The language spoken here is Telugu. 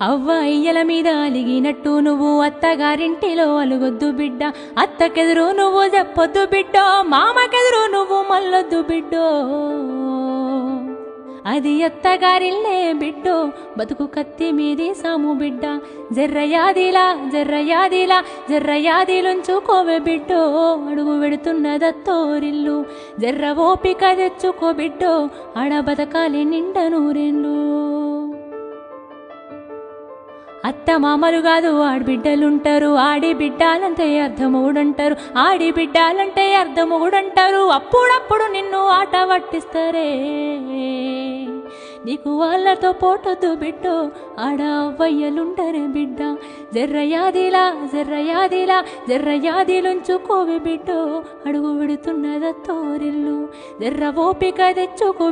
అవ్వ అయ్యల మీద అలిగినట్టు నువ్వు అత్తగారింటిలో అలుగొద్దు బిడ్డ, అత్తకెదురు నువ్వు చెప్పొద్దు బిడ్డో, మామకెదురు నువ్వు మల్లొద్దు బిడ్డో. అది అత్తగారిల్లే బిడ్డో, బతుకు కత్తి మీది సాము బిడ్డ. జర్రయాదిలా జర్రయాదిలా జర్రయాదిలుంచుకోవే బిడ్డో, అడుగు వెడుతున్నదత్తోరిల్లు. జర్ర ఓపిక తెచ్చుకో బిడ్డో, ఆడ బతకాలి నిండ నూరెండ్లు. అత్త మామలు కాదు ఆడబిడ్డలుంటారు, ఆడి బిడ్డాలంటే అర్ధమూడంటారు, ఆడి బిడ్డాలంటే అర్ధమూడంటారు. అప్పుడప్పుడు నిన్ను ఆట పట్టిస్తారే, నీకు వాళ్ళతో పోటొద్దు బిడ్డో, ఆడ అవ్వయ్యలుంటరే బిడ్డ. జర్రయాదిలా జర్రయాదిలా జర్రయాదిలుంచుకోవే బిడ్డో, అడుగు విడుతున్నదత్తోరిల్లు. జర్ర ఓపిక తెచ్చుకో.